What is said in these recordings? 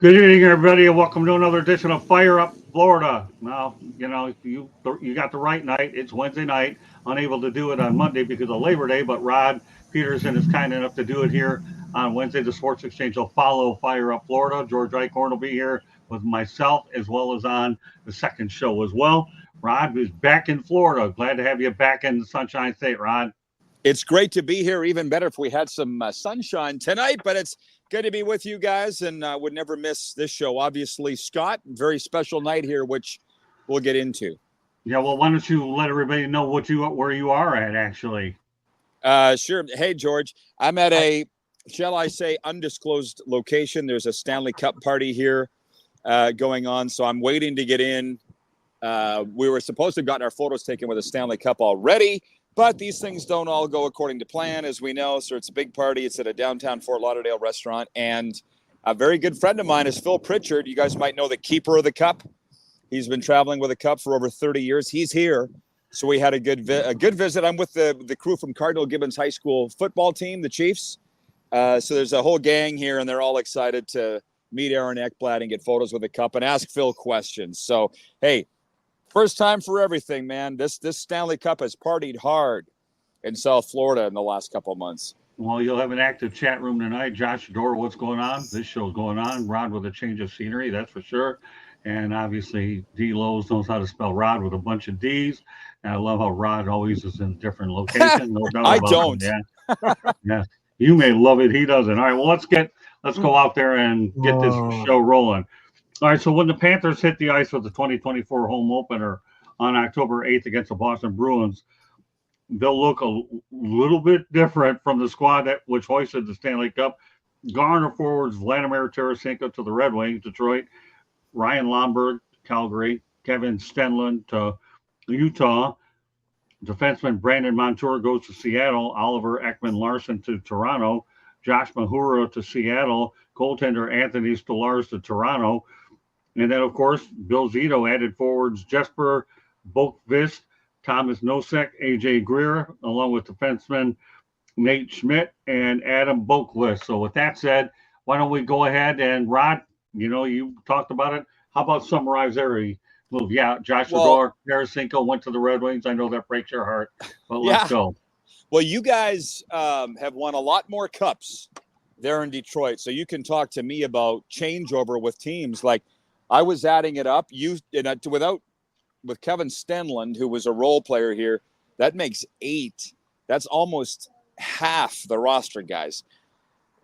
Good evening, everybody, and welcome to another edition of Fire Up Florida. Now, you got the right night. It's Wednesday night. Unable to do it on Monday because of Labor Day, but Rod Peterson is kind enough to do it here on Wednesday. The Sports Exchange will follow Fire Up Florida. George Eichhorn will be here with myself as well as on the second show as well. Rod is back in Florida. Glad to have you back in the Sunshine State, Rod. It's great to be here. Even better if we had some sunshine tonight, but it's good to be with you guys and would never miss this show. Obviously, Scott, very special night here, which we'll get into. Yeah, well, why don't you let everybody know where you are at, actually? Sure. Hey, George, I'm at a, shall I say, undisclosed location. There's a Stanley Cup party here going on, so I'm waiting to get in. We were supposed to have gotten our photos taken with a Stanley Cup already, but these things don't all go according to plan, as we know. So it's a big party. It's at a downtown Fort Lauderdale restaurant. And a very good friend of mine is Phil Pritchard. You guys might know the keeper of the cup. He's been traveling with the cup for over 30 years. He's here. So we had a good visit. I'm with the crew from Cardinal Gibbons High School football team, the Chiefs. So there's a whole gang here, and they're all excited to meet Aaron Ekblad and get photos with the cup and ask Phil questions. So, hey, first time for everything, man. This Stanley Cup has partied hard in South Florida in the last couple of months. Well, you'll have an active chat room tonight. Josh Dora, what's going on? This show's going on. Rod with a change of scenery, that's for sure. And obviously, D. Lowe's knows how to spell Rod with a bunch of D's. And I love how Rod always is in a different location. No doubt I about don't. It, yeah. Yeah. You may love it. He doesn't. All right. Well, let's go out there and get this show rolling. All right, so when the Panthers hit the ice for the 2024 home opener on October 8th against the Boston Bruins, they'll look a little bit different from the squad which hoisted the Stanley Cup. Garner forwards Vladimir Tarasenko to the Red Wings, Detroit, Ryan Lomberg, Calgary, Kevin Stenlund to Utah, defenseman Brandon Montour goes to Seattle, Oliver Ekman-Larsson to Toronto, Josh Mahura to Seattle, goaltender Anthony Stolarz to Toronto. And then, of course, Bill Zito added forwards Jesper Boqvist, Thomas Nosek, A.J. Greer, along with defenseman Nate Schmidt and Adam Boqvist. So with that said, why don't we go ahead and, Rod, you talked about it. How about summarize their move? Yeah, Joshua Tarasenko went to the Red Wings. I know that breaks your heart, but let's go. Well, you guys have won a lot more cups there in Detroit, so you can talk to me about changeover with teams. Like, I was adding it up. With Kevin Stenlund, who was a role player here, that makes 8. That's almost half the roster, guys.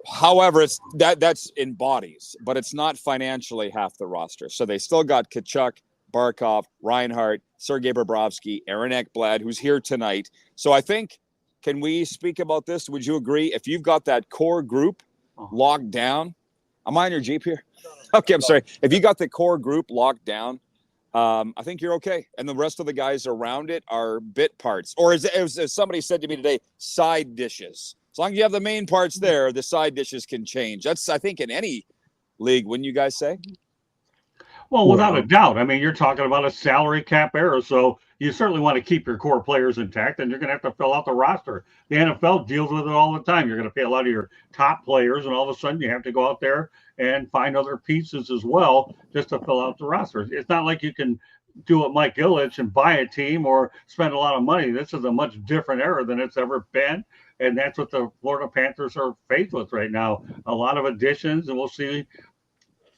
However, that's in bodies, but it's not financially half the roster. So they still got Tkachuk, Barkov, Reinhart, Sergei Bobrovsky, Aaron Ekblad, who's here tonight. So I think, can we speak about this? Would you agree? If you've got that core group locked down, am I on your Jeep here? Okay, I'm sorry. If you got the core group locked down, I think you're okay. And the rest of the guys around it are bit parts. Or as somebody said to me today, side dishes. As long as you have the main parts there, the side dishes can change. That's, I think, in any league, wouldn't you guys say? Well, without a doubt. I mean, you're talking about a salary cap era, so you certainly want to keep your core players intact, and you're going to have to fill out the roster. The NFL deals with it all the time. You're going to pay a lot of your top players, and all of a sudden you have to go out there and find other pieces as well just to fill out the roster. It's not like you can do what Mike Ilitch and buy a team or spend a lot of money. This is a much different era than it's ever been, and that's what the Florida Panthers are faced with right now. A lot of additions, and we'll see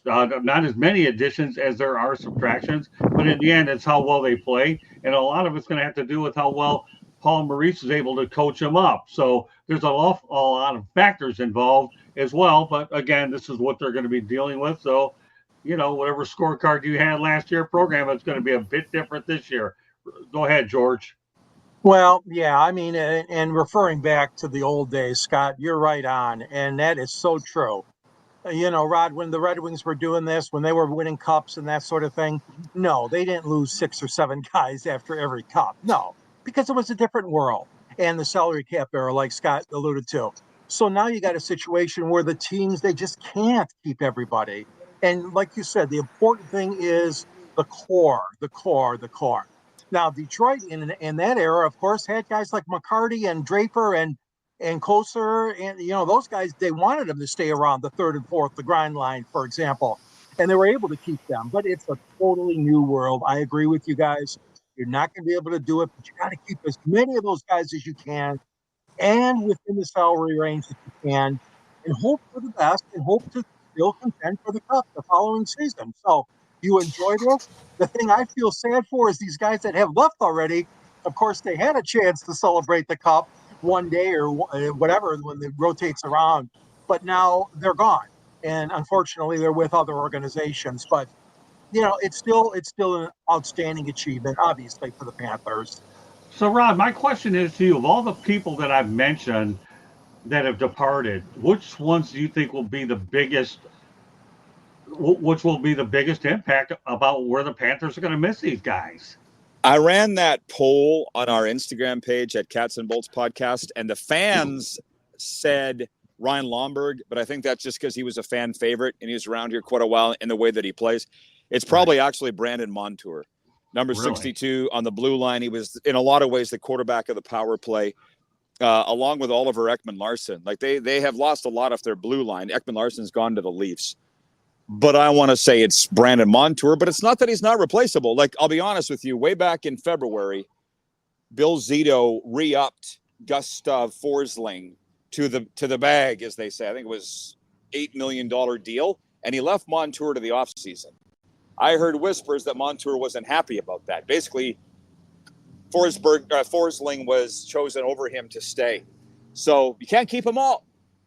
not as many additions as there are subtractions, but in the end, it's how well they play. And a lot of it's going to have to do with how well Paul Maurice is able to coach them up. So there's a lot of factors involved as well. But again, this is what they're going to be dealing with. So, whatever scorecard you had last year program, it's going to be a bit different this year. Go ahead, George. Well, yeah, I mean, and referring back to the old days, Scott, you're right on. And that is so true. Rod, when the Red Wings were doing this, when they were winning cups and that sort of thing, no, they didn't lose 6 or 7 guys after every cup. No, because it was a different world and the salary cap era, like Scott alluded to. So now you got a situation where the teams, they just can't keep everybody. And like you said, the important thing is the core. Now, Detroit in that era, of course, had guys like McCarty and Draper and Kosar, and those guys, they wanted them to stay around the third and fourth, the grind line, for example. and they were able to keep them. But it's a totally new world. I agree with you guys. You're not going to be able to do it, but you got to keep as many of those guys as you can and within the salary range that you can, and hope for the best and hope to still contend for the cup the following season. So you enjoy this. The thing I feel sad for is these guys that have left already. Of course, they had a chance to celebrate the cup one day or whatever when it rotates around, but now they're gone. And unfortunately, they're with other organizations. But it's still an outstanding achievement, obviously, for the Panthers. So, Rod, my question is to you: of all the people that I've mentioned that have departed, which ones do you think will be the biggest? Which will be the biggest impact about where the Panthers are going to miss these guys? I ran that poll on our Instagram page at Cats and Bolts Podcast, and the fans said Ryan Lomberg, but I think that's just because he was a fan favorite and he was around here quite a while in the way that he plays. It's probably actually Brandon Montour, number 62 on the blue line. He was in a lot of ways the quarterback of the power play, along with Oliver Ekman-Larsson. Like they have lost a lot of their blue line. Ekman-Larsson's gone to the Leafs. But I want to say it's Brandon Montour, but it's not that he's not replaceable. Like, I'll be honest with you, way back in February, Bill Zito re-upped Gustav Forsling to the bag, as they say. I think it was $8 million deal, and he left Montour to the offseason. I heard whispers that Montour wasn't happy about that. Basically, Forsling was chosen over him to stay. So you can't keep them all.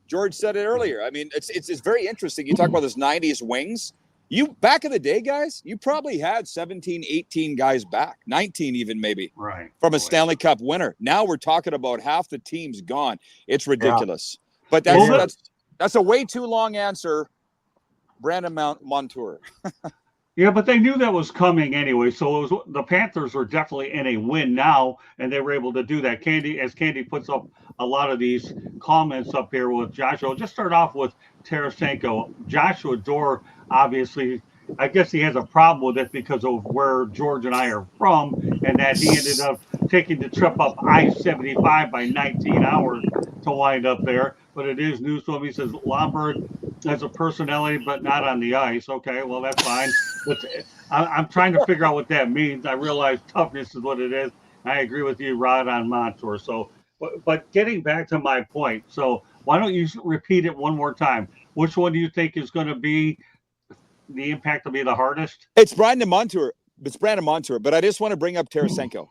George said it earlier. I mean, it's very interesting. You talk about this 90s wings. You back in the day, guys, you probably had 17, 18 guys back, 19 even maybe, right, from a Stanley Cup winner. Now we're talking about half the team's gone. It's ridiculous. Yeah. But that's a way too long answer, Brandon Montour. Yeah, but they knew that was coming anyway. So the Panthers were definitely in a win now, and they were able to do that. Candy puts up a lot of these comments up here with Joshua. Just start off with Tarasenko. Joshua Dorr, obviously, I guess he has a problem with it because of where George and I are from, and that he ended up taking the trip up I-75 by 19 hours to wind up there. But it is news to him. He says Lomberg has a personality, but not on the ice. Okay, well, that's fine. I'm trying to figure out what that means. I realize toughness is what it is. I agree with you, Rod, on Montour. So, but getting back to my point, so why don't you repeat it one more time? Which one do you think is going to be the impact to be the hardest? It's Brandon Montour. But I just want to bring up Tarasenko.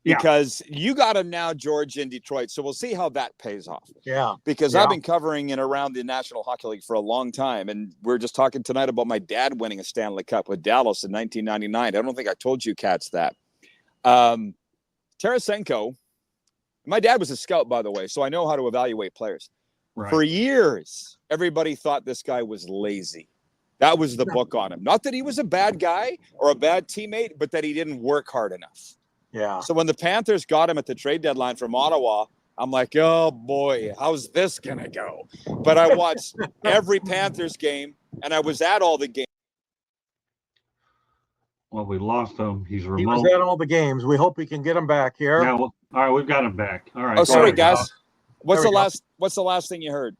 Because you got him now, George, in Detroit. So we'll see how that pays off. Yeah. Because I've been covering and around the National Hockey League for a long time. And we're just talking tonight about my dad winning a Stanley Cup with Dallas in 1999. I don't think I told you cats that. Tarasenko, my dad was a scout, by the way, so I know how to evaluate players. Right. For years, everybody thought this guy was lazy. That was the book on him. Not that he was a bad guy or a bad teammate, but that he didn't work hard enough. Yeah. So when the Panthers got him at the trade deadline from Ottawa, I'm like, oh boy, how's this gonna go? But I watched every Panthers game, and I was at all the games. Well, we lost him. He's remote. He was at all the games. We hope we can get him back here. Yeah. Well, all right, we've got him back. All right. Oh, sorry, guys. What's the last thing you heard?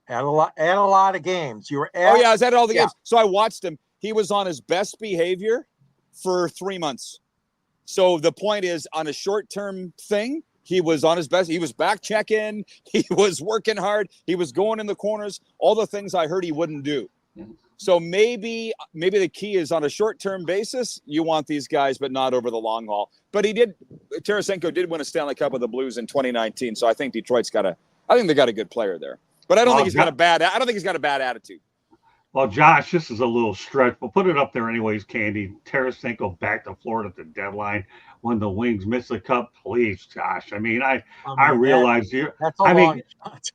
At a lot of games. You were at. Oh yeah, I was at all the games. So I watched him. He was on his best behavior for 3 months. So the point is, on a short-term thing, he was on his best. He was back checking. He was working hard. He was going in the corners. All the things I heard he wouldn't do. So maybe the key is on a short-term basis, you want these guys, but not over the long haul. But Tarasenko did win a Stanley Cup with the Blues in 2019. So I think I think they got a good player there. But I don't think he's got a bad attitude. Well, Josh, this is a little stretch, but put it up there anyways, Candy. Tarasenko back to Florida at the deadline when the Wings miss the cup. Please, Josh. I mean, I realize you. That's a long shot.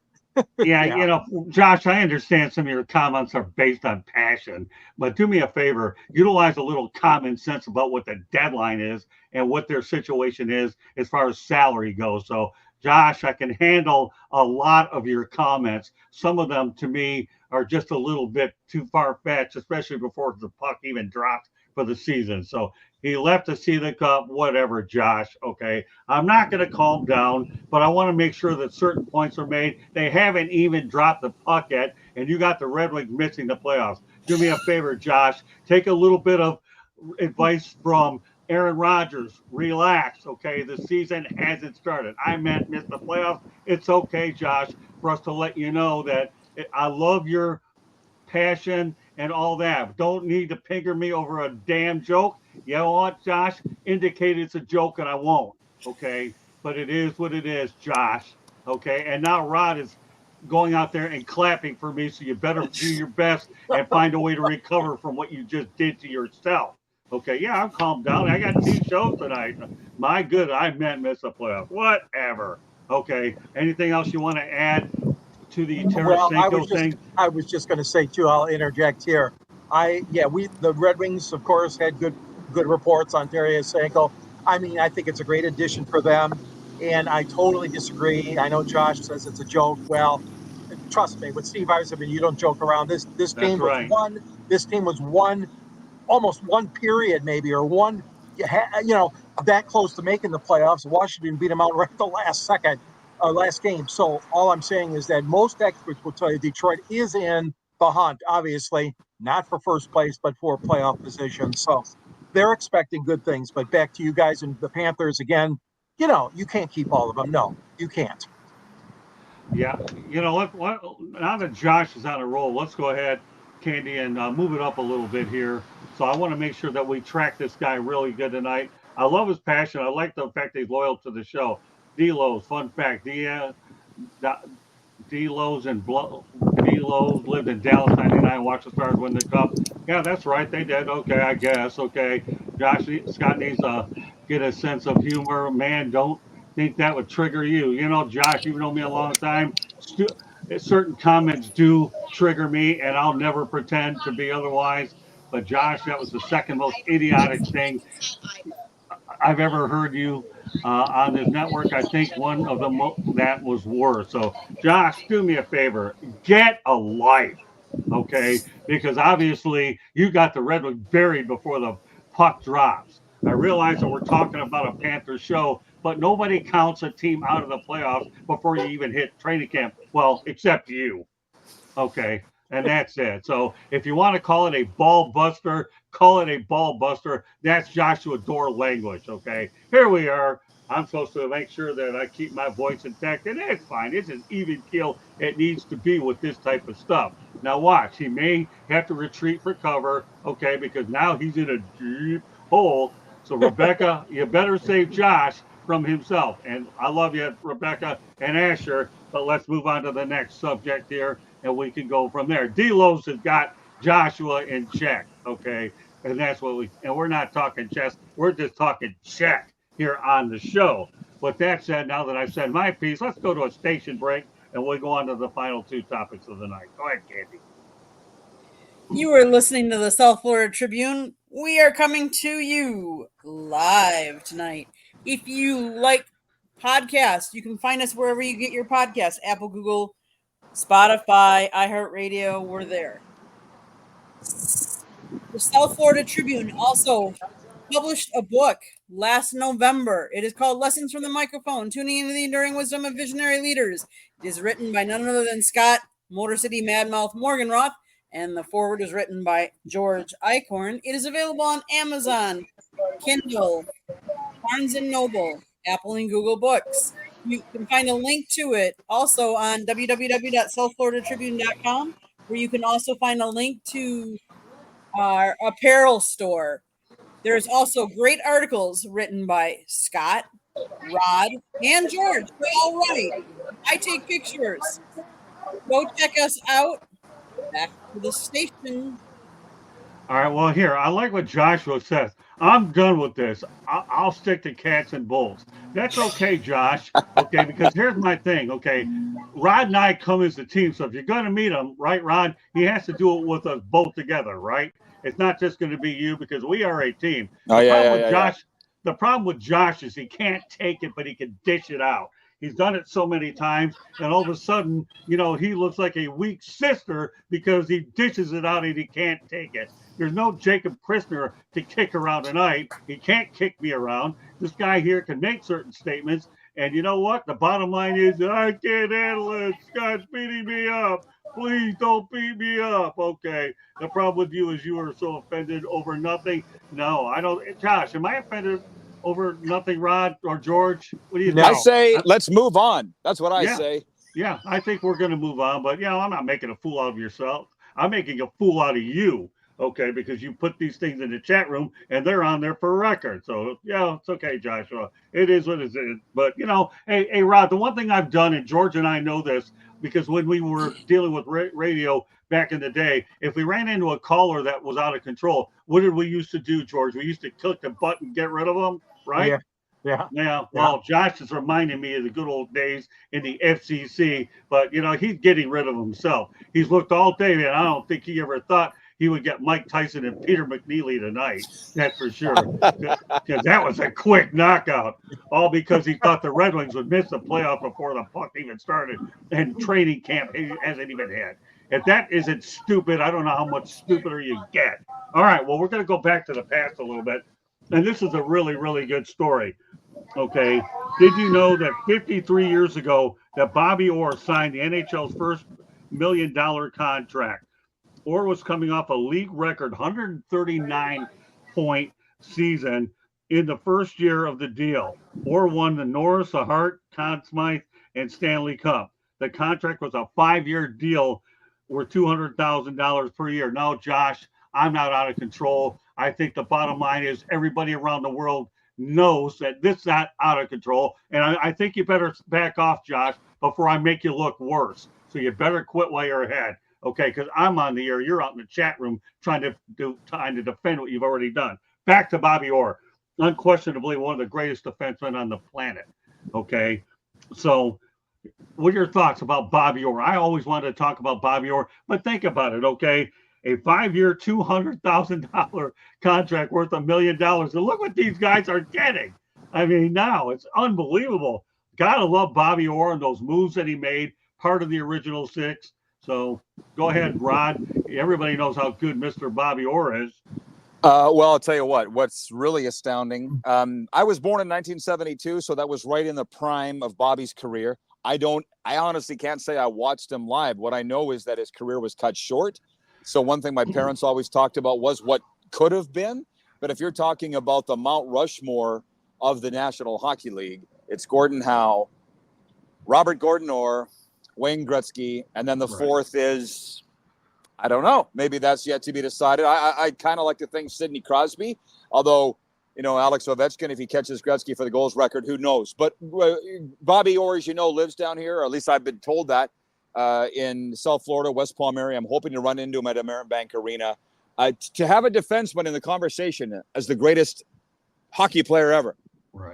Yeah, Josh, I understand some of your comments are based on passion, but do me a favor, utilize a little common sense about what the deadline is and what their situation is as far as salary goes. So, Josh, I can handle a lot of your comments. Some of them, to me, are just a little bit too far-fetched, especially before the puck even dropped for the season. So he left to see the cup, whatever, Josh, okay? I'm not going to calm down, but I want to make sure that certain points are made. They haven't even dropped the puck yet. and you got the Red Wings missing the playoffs. Do me a favor, Josh. Take a little bit of advice from Aaron Rodgers. Relax, okay? The season hasn't started. I meant miss the playoffs. It's okay, Josh, for us to let you know that I love your passion and all that. Don't need to pigger me over a damn joke. You know what, Josh? Indicate it's a joke and I won't, okay? But it is what it is, Josh, okay? And now Rod is going out there and clapping for me, so you better do your best and find a way to recover from what you just did to yourself. Okay, yeah, I'm calmed down. I got 2 shows tonight. My good, I meant miss the playoffs. Whatever. Okay, anything else you want to add to the Tarasenko thing? I was just going to say too. I'll interject here. The Red Wings, of course, had good reports on Tarasenko. I mean, I think it's a great addition for them, and I totally disagree. I know Josh says it's a joke. Well, trust me, with Steve Yzerman, you don't joke around. This team was right. This team was almost one period maybe, or one, that close to making the playoffs. Washington beat them out right at the last second. Last game. So all I'm saying is that most experts will tell you Detroit is in the hunt, obviously, not for first place, but for playoff position. So they're expecting good things. But back to you guys and the Panthers again, you can't keep all of them. No, you can't. Yeah, what, now that Josh is on a roll, let's go ahead, Candy, and move it up a little bit here. So I want to make sure that we track this guy really good tonight. I love his passion. I like the fact that he's loyal to the show. D-Lowe's, fun fact, D-Lowe's lived in Dallas 99, watched the Stars win the Cup. Yeah, that's right, they did. Okay, I guess. Okay, Scott needs to get a sense of humor. Man, don't think that would trigger you. Josh, you've known me a long time. Certain comments do trigger me, and I'll never pretend to be otherwise. But Josh, that was the second most idiotic thing I've ever heard you on this network. I think one of them that was worse. So, Josh, do me a favor, get a life, okay? Because obviously you got the Red Wings buried before the puck drops. I realize that we're talking about a Panthers show, but nobody counts a team out of the playoffs before you even hit training camp. Well, except you, okay? And that's it. So if you want to call it a ball buster, call it a ball buster. That's Joshua Door language, okay? Here we are. I'm supposed to make sure that I keep my voice intact, and it's fine. It's an even keel it needs to be with this type of stuff. Now watch. He may have to retreat for cover, okay, because now he's in a deep hole. So, Rebecca, you better save Josh from himself. And I love you, Rebecca and Asher, but let's move on to the next subject here, and we can go from there. D-Lowe's has got Joshua in check, okay? And that's what and we're not talking chess. We're just talking check here on the show. With that said, now that I've said my piece, let's go to a station break, and we'll go on to the final 2 topics of the night. Go ahead, Candy. You are listening to the South Florida Tribune. We are coming to you live tonight. If you like podcasts, you can find us wherever you get your podcasts. Apple, Google, Spotify, iHeartRadio, we're there. The South Florida Tribune also published a book last November. It is called Lessons from the Microphone, Tuning into the Enduring Wisdom of Visionary Leaders. It is written by none other than Scott Motor City Madmouth Morganroth, and the foreword is written by George Eichhorn. It is available on Amazon, Kindle, Barnes & Noble, Apple and Google Books. You can find a link to it also on www.southfloridatribune.com, where you can also find a link to our apparel store. There's also great articles written by Scott, Rod, and George. They all write. I take pictures. Go check us out. Back to the station. All right, well, here, I like what Joshua says. I'm done with this. I'll stick to cats and bulls. That's okay, Josh, okay, because here's my thing, okay? Rod and I come as a team, so if you're going to meet him, right, Rod, he has to do it with us both together, right? It's not just going to be you because we are a team. The problem with Josh is he can't take it, but he can dish it out. He's done it so many times, and all of a sudden, he looks like a weak sister because he dishes it out and he can't take it. There's no Jacob Christner to kick around tonight. He can't kick me around. This guy here can make certain statements, and you know what? The bottom line is I can't handle it. Scott's beating me up. Please don't beat me up. Okay. The problem with you is you are so offended over nothing. No, I don't. Josh, am I offended over nothing, Rod or George? What do you No. I think? say let's move on. That's what I Yeah. say. Yeah, I think we're going to move on, but I'm not making a fool out of yourself. I'm making a fool out of you, okay? Because you put these things in the chat room and they're on there for record. So it's okay, Joshua. It is what it is. But hey, Rod, the one thing I've done, and George and I know this, because when we were dealing with radio back in the day, if we ran into a caller that was out of control, what did we used to do, George? We used to click the button, get rid of them, right? Yeah. Yeah. Yeah, well, Josh is reminding me of the good old days in the FCC, but he's getting rid of himself. He's looked all day, and I don't think he ever thought he would get Mike Tyson and Peter McNeely tonight. That's for sure, because that was a quick knockout. All because he thought the Red Wings would miss the playoff before the puck even started, and training camp hasn't even had. If that isn't stupid, I don't know how much stupider you get. All right, well, we're going to go back to the past a little bit, and this is a really, really good story. Okay. Did you know that 53 years ago that Bobby Orr signed the NHL's first $1 million contract? Orr was coming off a league record 139-point season in the first year of the deal. Orr won the Norris, the Hart, Conn Smythe, and Stanley Cup. The contract was a 5-year deal worth $200,000 per year. Now, Josh, I'm not out of control. I think the bottom line is everybody around the world knows that this is not out of control. And I think you better back off, Josh, before I make you look worse. So you better quit while you're ahead. Okay, because I'm on the air. You're out in the chat room trying to defend what you've already done. Back to Bobby Orr. Unquestionably one of the greatest defensemen on the planet. Okay. So what are your thoughts about Bobby Orr? I always wanted to talk about Bobby Orr, but think about it, okay? A 5-year, $200,000 contract worth $1 million. And look what these guys are getting. I mean, now it's unbelievable. Gotta love Bobby Orr and those moves that he made, part of the original six. So go ahead, Rod. Everybody knows how good Mr. Bobby Orr is. Well, I'll tell you what's really astounding. I was born in 1972, so that was right in the prime of Bobby's career. I honestly can't say I watched him live. What I know is that his career was cut short. So one thing my parents always talked about was what could have been. But if you're talking about the Mount Rushmore of the National Hockey League, it's Gordon Howe, Robert Gordon Orr, Wayne Gretzky, and then the fourth is, I don't know. Maybe that's yet to be decided. I kind of like to think Sidney Crosby, although, Alex Ovechkin, if he catches Gretzky for the goals record, who knows? But Bobby Orr, as you know, lives down here, or at least I've been told that. In South Florida, West Palm area. I'm hoping to run into him at American Bank Arena. To have a defenseman in the conversation as the greatest hockey player ever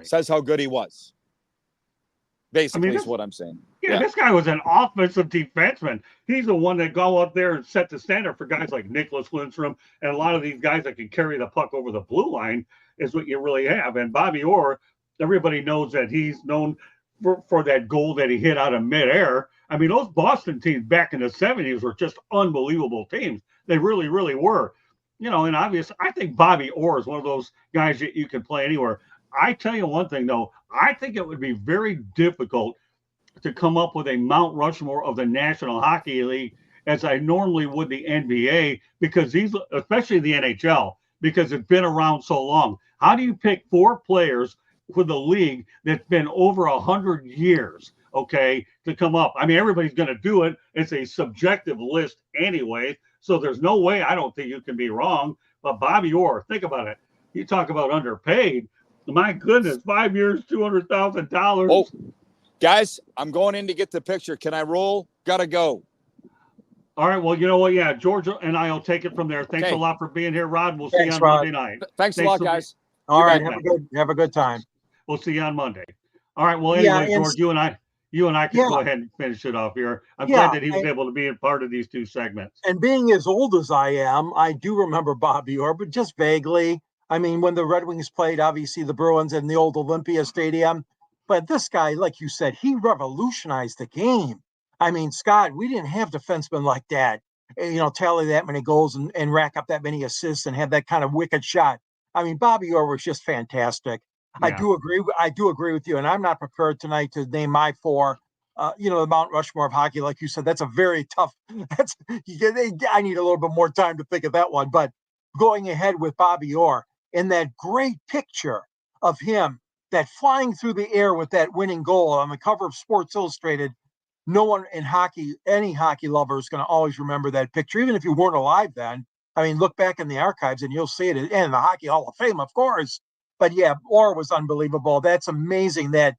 says how good he was. Basically, is what I'm saying. Yeah, this guy was an offensive defenseman. He's the one that go up there and set the standard for guys like Nicholas Lindstrom and a lot of these guys that can carry the puck over the blue line is what you really have. And Bobby Orr, everybody knows that he's known for that goal that he hit out of midair. I mean, those Boston teams back in the 70s were just unbelievable teams. They really, really were. And obviously, I think Bobby Orr is one of those guys that you can play anywhere. I tell you one thing, though. I think it would be very difficult to come up with a Mount Rushmore of the National Hockey League as I normally would the NBA, because these, especially the NHL, because it's been around so long. How do you pick 4 players for the league that's been over 100 years, okay, to come up? I mean, everybody's going to do it. It's a subjective list anyway, so there's no way I don't think you can be wrong. But Bobby Orr, think about it. You talk about underpaid. My goodness, 5 years, $200,000. Oh, guys, I'm going in to get the picture. Can I roll? Gotta go. All right. Well, you know what? Yeah, George and I will take it from there. Thanks a lot for being here, Rod. We'll see you on Monday night. Thanks a lot, guys. All right. Have a good time. We'll see you on Monday. All right. Well, anyway, George, you and I can go ahead and finish it off here. I'm glad that he was able to be a part of these 2 segments. And being as old as I am, I do remember Bobby Orr, but just vaguely. I mean, when the Red Wings played, obviously the Bruins in the old Olympia Stadium. But this guy, like you said, he revolutionized the game. I mean, Scott, we didn't have defensemen like that, tally that many goals and rack up that many assists and have that kind of wicked shot. I mean, Bobby Orr was just fantastic. Yeah. I do agree with you, and I'm not prepared tonight to name my 4 the Mount Rushmore of hockey, like you said, that's a very tough. I need a little bit more time to think of that one. But going ahead with Bobby Orr and that great picture of him, that flying through the air with that winning goal on the cover of Sports Illustrated. No one in hockey, any hockey lover, is going to always remember that picture, even if you weren't alive then. I mean, look back in the archives and you'll see it, and the Hockey Hall of Fame, of course. But yeah, Orr was unbelievable. That's amazing that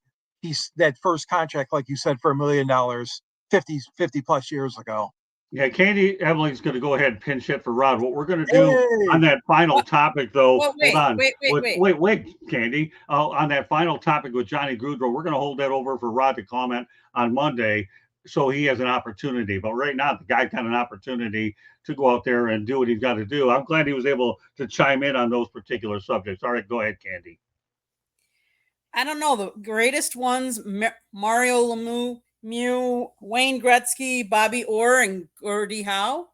that first contract, like you said, for $1 million 50 plus years ago. Yeah, Candy Evelyn's going to go ahead and pinch hit for Rod. What we're going to do on that final topic, though, wait, hold on. wait, Candy. On that final topic with Johnny Gaudreau, we're going to hold that over for Rod to comment on Monday, so he has an opportunity. But right now, the guy got an opportunity to go out there and do what he's got to do. I'm glad he was able to chime in on those particular subjects. All right, go ahead, Candy. I don't know. The greatest ones, Mario Lemieux, Wayne Gretzky, Bobby Orr, and Gordie Howe.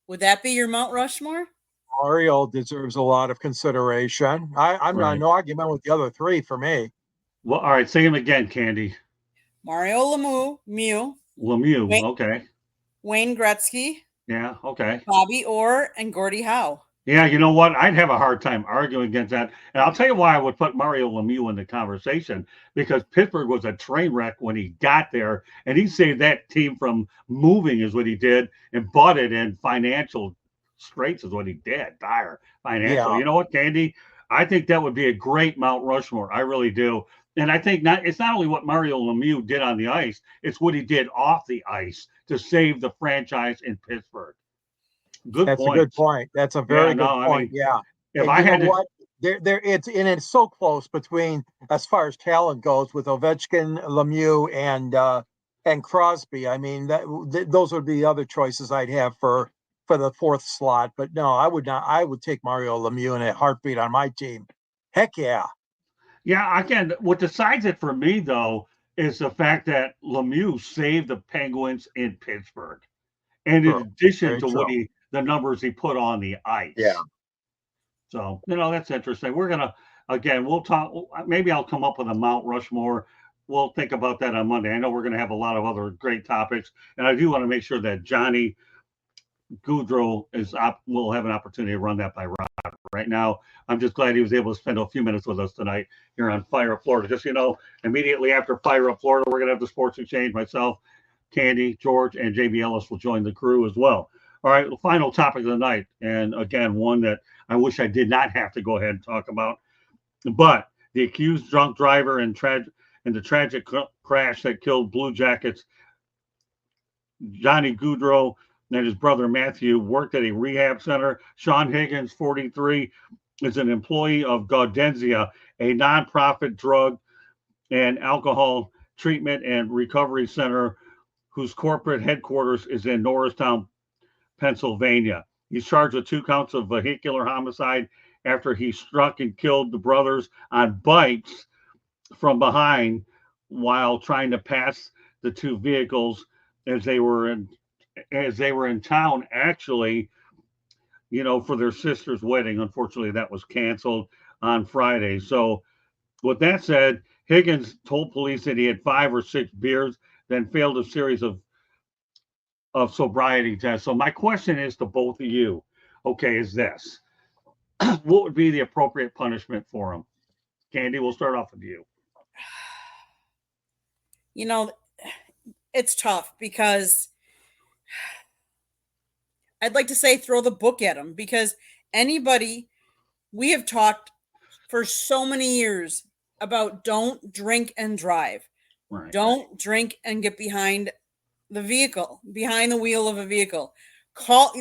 Would that be your Mount Rushmore? Mario deserves a lot of consideration. I'm not no argument with the other three for me. Well, all right, say him again, Candy. Mario Lemieux. Okay. Wayne Gretzky. Yeah, okay. Bobby Orr and Gordie Howe. Yeah, you know what? I'd have a hard time arguing against that. And I'll tell you why I would put Mario Lemieux in the conversation, because Pittsburgh was a train wreck when he got there, and he saved that team from moving is what he did, and bought it in financial straits is what he did, dire financial. Yeah. You know what, Candy? I think that would be a great Mount Rushmore. I really do. And I think it's not only what Mario Lemieux did on the ice, it's what he did off the ice to save the franchise in Pittsburgh. That's a good point. That's a very good point. I mean, yeah. If I had to, what? It's so close between, as far as talent goes, with Ovechkin, Lemieux, and Crosby. I mean, those would be other choices I'd have for the fourth slot. But no, I would not. I would take Mario Lemieux in a heartbeat on my team. Heck yeah. Yeah. Again, what decides it for me though is the fact that Lemieux saved the Penguins in Pittsburgh, and in addition to the numbers he put on the ice. Yeah. So, that's interesting. We're going to, again, we'll talk. Maybe I'll come up with a Mount Rushmore. We'll think about that on Monday. I know we're going to have a lot of other great topics. And I do want to make sure that Johnny Gaudreau will have an opportunity to run that by Rod. Right now, I'm just glad he was able to spend a few minutes with us tonight here on Fire Up Florida. Just, immediately after Fire Up Florida, we're going to have the Sports Exchange. Myself, Candy, George, and JB Ellis will join the crew as well. All right, the final topic of the night, and again, one that I wish I did not have to go ahead and talk about, but the accused drunk driver and the tragic crash that killed Blue Jackets Johnny Gaudreau and his brother Matthew worked at a rehab center. Sean Higgins, 43, is an employee of Gaudenzia, a nonprofit drug and alcohol treatment and recovery center whose corporate headquarters is in Norristown, Pennsylvania. He's charged with 2 counts of vehicular homicide after he struck and killed the brothers on bikes from behind while trying to pass the 2 vehicles as they were in town, actually, for their sister's wedding. Unfortunately, that was canceled on Friday. So with that said, Higgins told police that he had 5 or 6 beers, then failed a series of sobriety tests. So my question is to both of you, is this. What would be the appropriate punishment for him? Candy, we'll start off with you. It's tough because I'd like to say throw the book at him, because we have talked for so many years about don't drink and drive. Right. Don't drink and get behind the wheel of a vehicle.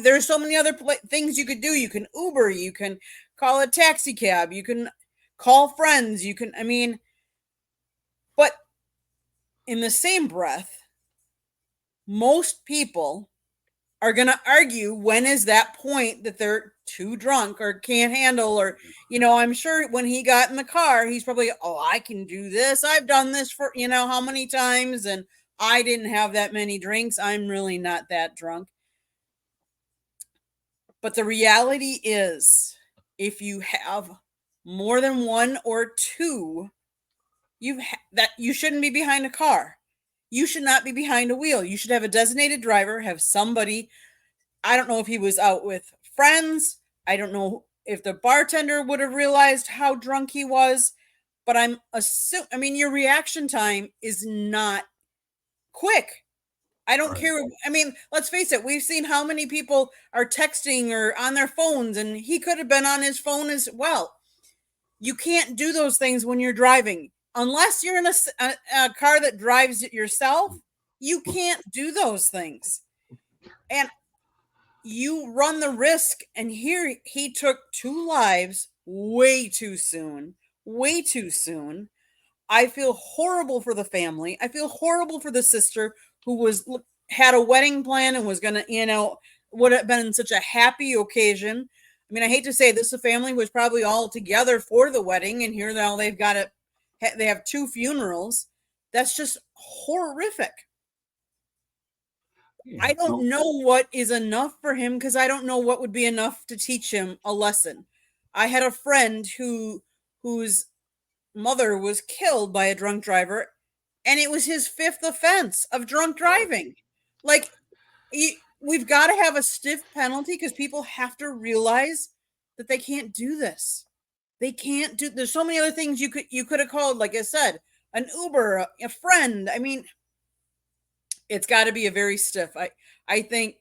There's so many other things you could do. You can Uber, you can call a taxi cab, you can call friends, but in the same breath, most people are going to argue when is that point that they're too drunk or can't handle, or, I'm sure when he got in the car, he's probably, I can do this. I've done this for, how many times, and I didn't have that many drinks. I'm really not that drunk. But the reality is, if you have more than 1 or 2, you shouldn't be behind a car. You should not be behind a wheel. You should have a designated driver, have somebody. I don't know if he was out with friends. I don't know if the bartender would have realized how drunk he was, but I mean, your reaction time is not quick. I don't care. I mean, let's face it. We've seen how many people are texting or on their phones, and he could have been on his phone as well. You can't do those things when you're driving. Unless you're in a car that drives it yourself, you can't do those things. And you run the risk. And here he took 2 lives way too soon. Way too soon. I feel horrible for the family. I feel horrible for the sister who had a wedding plan and was going to, would have been such a happy occasion. I mean, I hate to say this, the family was probably all together for the wedding, and here now they have 2 funerals. That's just horrific. Yeah, I don't know what is enough for him, because I don't know what would be enough to teach him a lesson. I had a friend whose mother was killed by a drunk driver, and it was his 5th offense of drunk driving. Like, we've got to have a stiff penalty, because people have to realize that they can't do this. They can't do. There's so many other things you could have called, like I said, an Uber, a friend. I mean, it's got to be a very stiff. I think,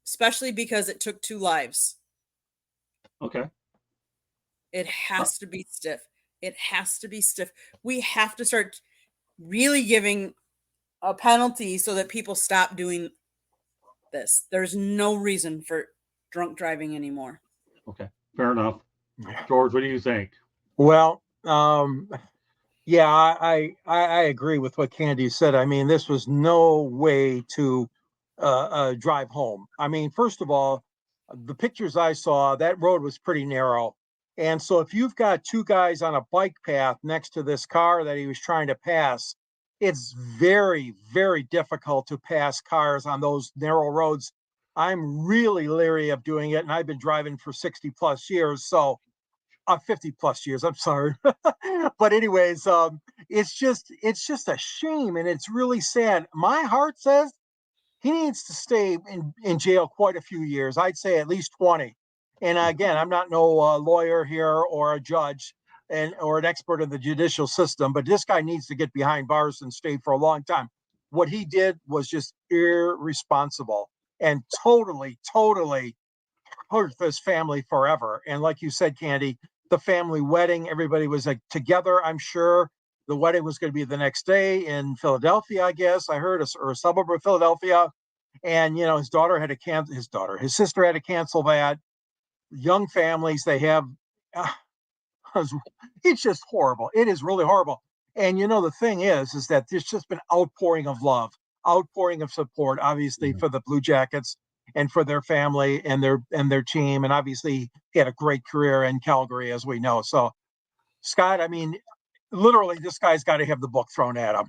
especially because it took 2 lives. Okay. It has to be stiff. It has to be stiff. We have to start really giving a penalty so that people stop doing this. There's no reason for drunk driving anymore. Okay, fair enough. George, what do you think? Well, yeah, I agree with what Candy said. I mean, this was no way to drive home. I mean, first of all, the pictures I saw, that road was pretty narrow. And so if you've got 2 guys on a bike path next to this car that he was trying to pass, it's very, very difficult to pass cars on those narrow roads. I'm really leery of doing it, and I've been driving for 60 plus years. So 50 plus years, I'm sorry. But anyways, it's just a shame, and it's really sad. My heart says he needs to stay in jail quite a few years. I'd say at least 20. And again, I'm not no lawyer here or a judge or an expert in the judicial system, but this guy needs to get behind bars and stay for a long time. What he did was just irresponsible and totally hurt this family forever. And like you said, Candy, the family wedding, everybody was together. I'm sure the wedding was going to be the next day in Philadelphia, I guess. I heard, or a suburb of Philadelphia. And, his sister had to cancel that. Young families, they have, it's just horrible. It is really horrible. And, the thing is that there's just been outpouring of love, outpouring of support, obviously, for the Blue Jackets and for their family and their team. And obviously he had a great career in Calgary, as we know. So, Scott, I mean, literally, this guy's got to have the book thrown at him.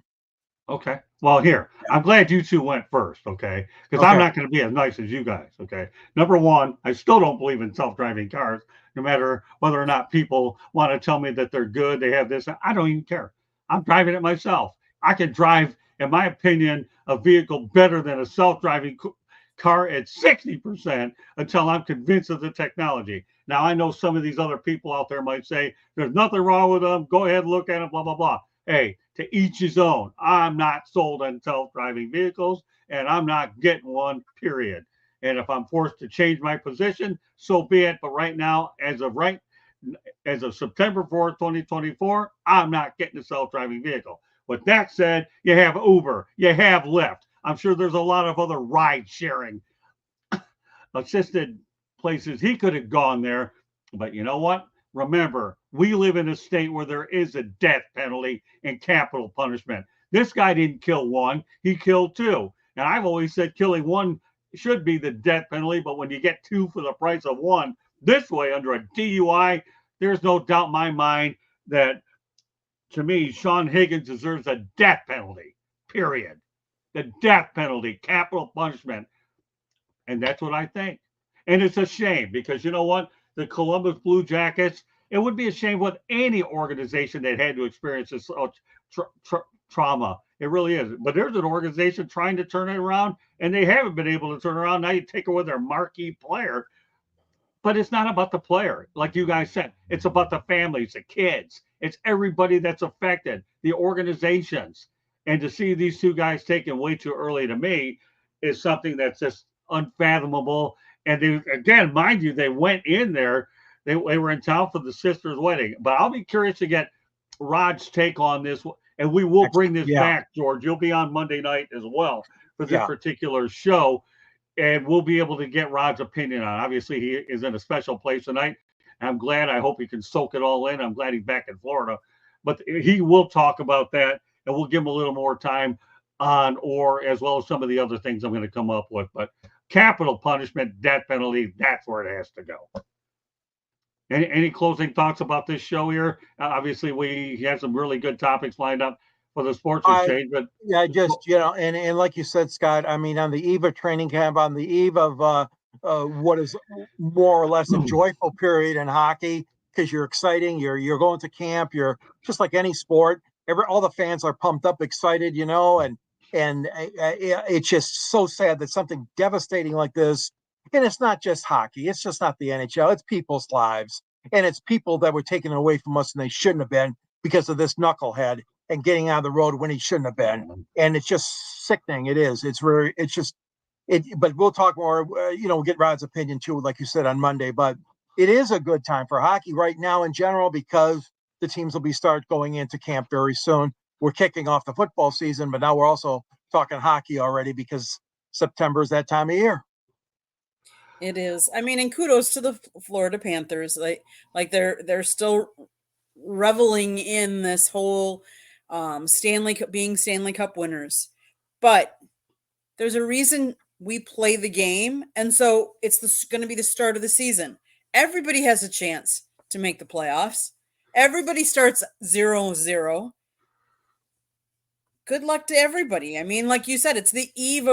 Okay. Well, here, I'm glad you 2 went first, okay? Because I'm not going to be as nice as you guys, okay? Number one, I still don't believe in self-driving cars, no matter whether or not people want to tell me that they're good, they have this. I don't even care. I'm driving it myself. I can drive, in my opinion, a vehicle better than a self-driving car at 60% until I'm convinced of the technology. Now, I know some of these other people out there might say, there's nothing wrong with them. Go ahead and look at them, blah, blah, blah. Hey, to each his own. I'm not sold on self-driving vehicles, and I'm not getting one, period. And if I'm forced to change my position, so be it. But right now, as of September 4th, 2024, I'm not getting a self-driving vehicle. With that said, you have Uber, you have Lyft. I'm sure there's a lot of other ride-sharing assisted places he could have gone there. But you know what? Remember, we live in a state where there is a death penalty and capital punishment. This guy didn't kill 1, he killed 2. And I've always said killing 1 should be the death penalty, but when you get 2 for the price of 1, this way under a DUI, there's no doubt in my mind that, to me, Sean Higgins deserves a death penalty, period. The death penalty, capital punishment. And that's what I think. And it's a shame because you know what? The Columbus Blue Jackets, it would be a shame with any organization that had to experience this trauma. It really is. But there's an organization trying to turn it around, and they haven't been able to turn around. Now you take away their marquee player, but it's not about the player. Like you guys said, it's about the families, the kids. It's everybody that's affected, the organizations. And to see these two guys taken way too early, to me, is something that's just unfathomable. And they, again, mind you, they went in there. They were in town for the sister's wedding. But I'll be curious to get Rod's take on this. And we will bring this back, George. You'll be on Monday night as well for this particular show. And we'll be able to get Rod's opinion on it. Obviously, he is in a special place tonight. I'm glad. I hope he can soak it all in. I'm glad he's back in Florida. But he will talk about that, and we'll give him a little more time on or as well as some of the other things I'm going to come up with. But capital punishment, death penalty, that's where it has to go. Any closing thoughts about this show here? Obviously, we had some really good topics lined up for the sports exchange, but just and like you said, Scott, I mean, on the eve of training camp, on the eve of what is more or less a joyful period in hockey, because you're exciting, you're going to camp, you're just like any sport. All the fans are pumped up, excited, and it's just so sad that something devastating like this, and it's not just hockey, it's just not the NHL, it's people's lives, and it's people that were taken away from us and they shouldn't have been because of this knucklehead and getting on the road when he shouldn't have been. And it's just sickening. It is. But we'll talk more, we'll get Rod's opinion too, like you said, on Monday. But it is a good time for hockey right now in general because the teams will start going into camp very soon. We're kicking off the football season, but now we're also talking hockey already because September is that time of year. It is. I mean, and kudos to the Florida Panthers. Like they're still reveling in this whole Stanley Cup winners, but there's a reason we play the game, and so it's going to be the start of the season. Everybody has a chance to make the playoffs. Everybody starts 0-0. Good luck to everybody. I mean, like you said, it's the eve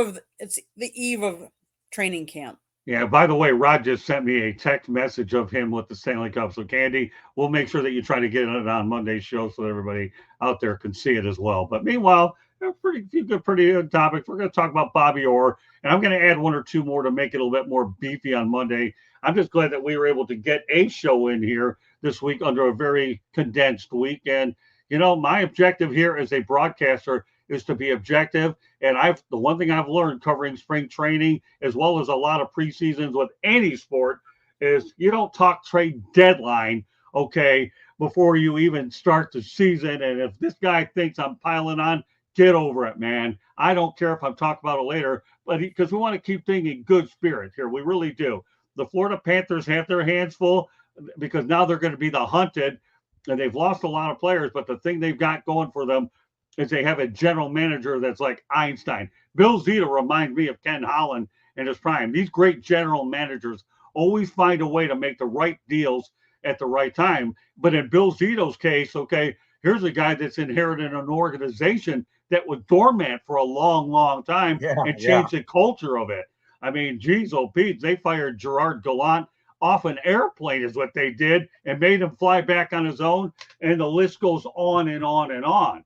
of training camp. Yeah, by the way, Rod just sent me a text message of him with the Stanley Cup. So, Candy, we'll make sure that you try to get it on Monday's show so that everybody out there can see it as well. But meanwhile, pretty good topics. We're going to talk about Bobby Orr, and I'm going to add one or two more to make it a little bit more beefy on Monday. I'm just glad that we were able to get a show in here this week under a very condensed week. And, my objective here as a broadcaster is to be objective. And the one thing I've learned covering spring training, as well as a lot of preseasons with any sport, is you don't talk trade deadline, okay, before you even start the season. And if this guy thinks I'm piling on, get over it, man. I don't care if I'm talking about it later, but because we want to keep things in good spirit here. We really do. The Florida Panthers have their hands full because now they're going to be the hunted, and they've lost a lot of players, but the thing they've got going for them is they have a general manager that's like Einstein. Bill Zito reminds me of Ken Holland in his prime. These great general managers always find a way to make the right deals at the right time. But in Bill Zito's case, okay, here's a guy that's inherited an organization that was dormant for a long, long time and changed the culture of it. I mean, geez, oh, Pete, they fired Gerard Gallant off an airplane is what they did and made him fly back on his own. And the list goes on and on and on.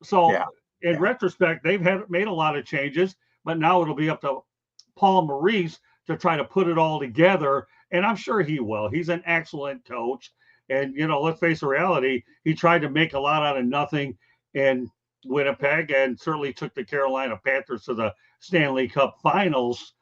So in retrospect, they've made a lot of changes, but now it'll be up to Paul Maurice to try to put it all together. And I'm sure he will. He's an excellent coach. And, let's face the reality. He tried to make a lot out of nothing in Winnipeg and certainly took the Carolina Panthers to the Stanley Cup finals,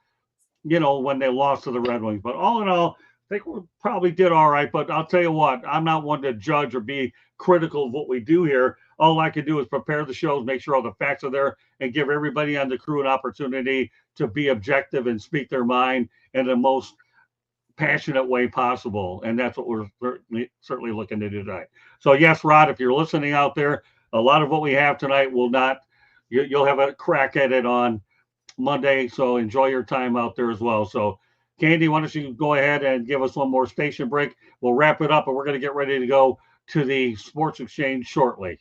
when they lost to the Red Wings. But all in all, I think we probably did all right. But I'll tell you what, I'm not one to judge or be critical of what we do here. All I can do is prepare the shows, make sure all the facts are there, and give everybody on the crew an opportunity to be objective and speak their mind in the most passionate way possible. And that's what we're certainly looking to do tonight. So, yes, Rod, if you're listening out there, a lot of what we have tonight will not – you'll have a crack at it on Monday. So enjoy your time out there as well. So, Candy, why don't you go ahead and give us one more station break? We'll wrap it up, and we're going to get ready to go to the Sports Exchange shortly.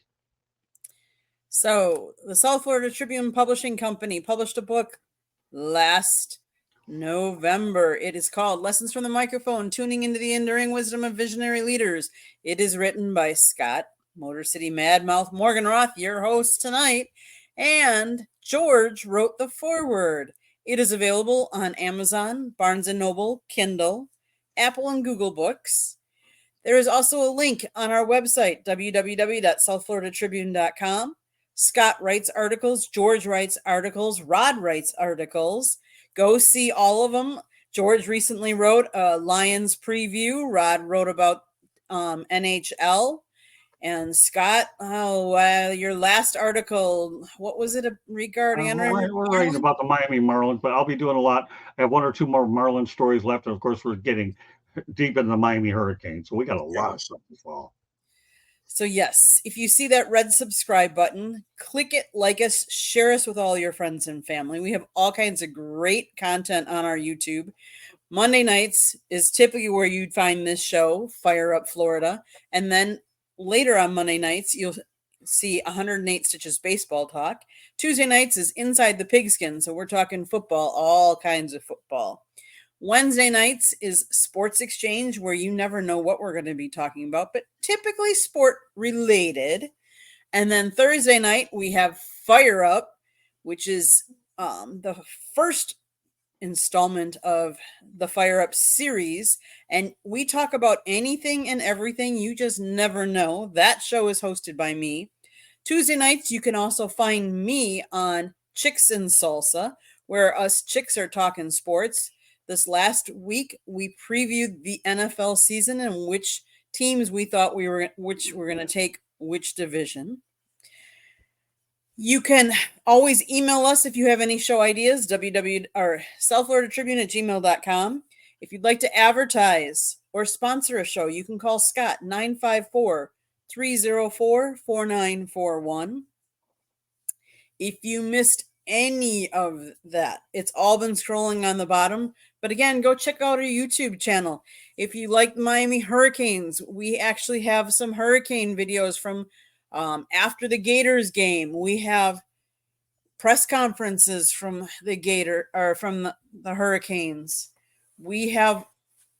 So the South Florida Tribune Publishing Company published a book last November. It is called Lessons from the Microphone, Tuning into the Enduring Wisdom of Visionary Leaders. It is written by Scott Motor City Madmouth Morgan Roth, your host tonight. And George wrote the foreword. It is available on Amazon, Barnes & Noble, Kindle, Apple and Google Books. There is also a link on our website, www.southfloridatribune.com. Scott writes articles, George writes articles, Rod writes articles. Go see all of them. George recently wrote a Lions preview. Rod wrote about NHL. And Scott, your last article, what was it regarding? We're writing about the Miami Marlins, but I'll be doing a lot. I have one or two more Marlins stories left. And of course, we're getting deep into the Miami Hurricane. So we got a lot of stuff as well. So yes, if you see that red subscribe button, click it, like us, share us with all your friends and family. We have all kinds of great content on our YouTube. Monday nights is typically where you'd find this show, Fire Up Florida. And then later on Monday nights, you'll see 108 Stitches Baseball Talk. Tuesday nights is Inside the Pigskin. So we're talking football, all kinds of football. Wednesday nights is Sports Exchange, where you never know what we're going to be talking about, but typically sport related. And then Thursday night, we have Fire Up, which is the first installment of the Fire Up series. And we talk about anything and everything you just never know. That show is hosted by me. Tuesday nights, you can also find me on Chicks and Salsa, where us chicks are talking sports. This last week, we previewed the NFL season and which teams we thought were going to take which division. You can always email us if you have any show ideas, southfloridatribune@gmail.com. If you'd like to advertise or sponsor a show, you can call Scott 954-304-4941. If you missed any of that, it's all been scrolling on the bottom. But again, go check out our YouTube channel. If you like Miami Hurricanes, we actually have some hurricane videos from after the Gators game. We have press conferences from the Hurricanes. We have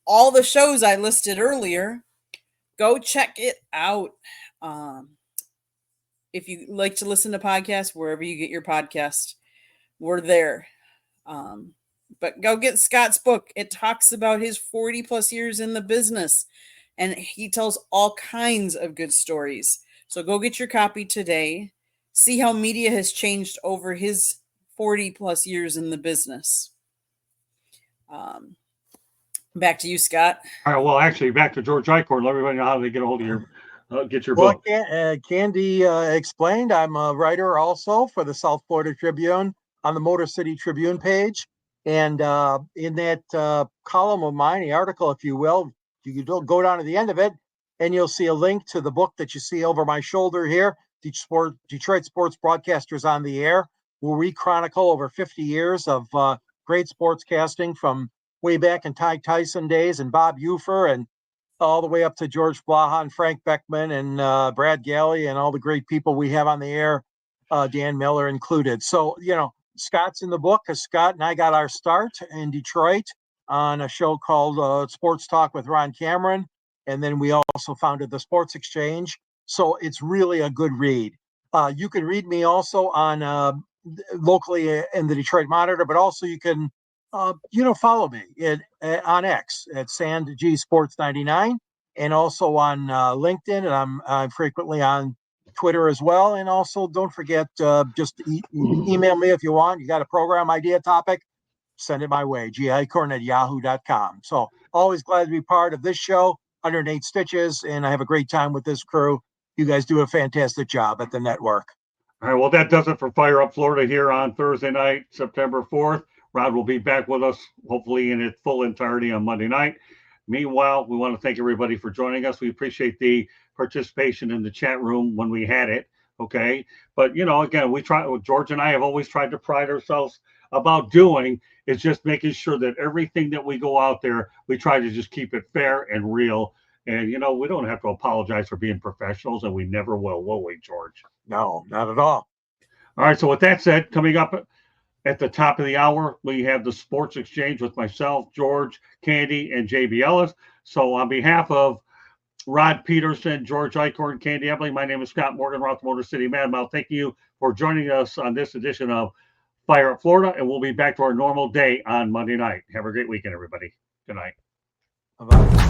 all the shows I listed earlier. Go check it out. If you like to listen to podcasts, wherever you get your podcast, we're there. But go get Scott's book. It talks about his 40 plus years in the business, and he tells all kinds of good stories. So go get your copy today. See how media has changed over his 40 plus years in the business. Back to you, Scott. All right. Well, actually, back to George Icorn. Let everybody know how they get a hold of your get your book. Candy explained. I'm a writer also for the South Florida Tribune on the Motor City Tribune page. And in that column of mine, the article, if you will, you can go down to the end of it, and you'll see a link to the book that you see over my shoulder here, Detroit Sports Broadcasters on the Air, where we chronicle over 50 years of great sportscasting from way back in Ty Tyson days and Bob Ufer, and all the way up to George Blaha and Frank Beckman and Brad Galley and all the great people we have on the air, Dan Miller included. So, Scott's in the book because Scott and I got our start in Detroit on a show called Sports Talk with Ron Cameron. And then we also founded the Sports Exchange. So it's really a good read. You can read me also on locally in the Detroit Monitor, but also you can, follow me on X at SandG Sports 99, and also on LinkedIn. And I'm frequently on Twitter as well. And also don't forget, just email me if you want. You got a program idea topic, send it my way, gicorn@yahoo.com. So always glad to be part of this show, 108 Stitches, and I have a great time with this crew. You guys do a fantastic job at the network. All right, well, that does it for Fire Up Florida here on Thursday night, September 4th. Rod will be back with us, hopefully in its full entirety on Monday night. Meanwhile, we want to thank everybody for joining us. We appreciate the participation in the chat room when we had it, okay? But, again, George and I have always tried to pride ourselves about doing is just making sure that everything that we go out there, we try to just keep it fair and real. And, we don't have to apologize for being professionals, and we never will we, George? No, not at all. All right, so with that said, coming up at the top of the hour, we have the Sports Exchange with myself, George, Candy, and JB Ellis. So on behalf of Rod Peterson, George Eichhorn, Candy Ebley. My name is Scott Morgan, Roth Motor City Madmouth. Thank you for joining us on this edition of Fire Up Florida, and we'll be back to our normal day on Monday night. Have a great weekend, everybody. Good night. Bye-bye.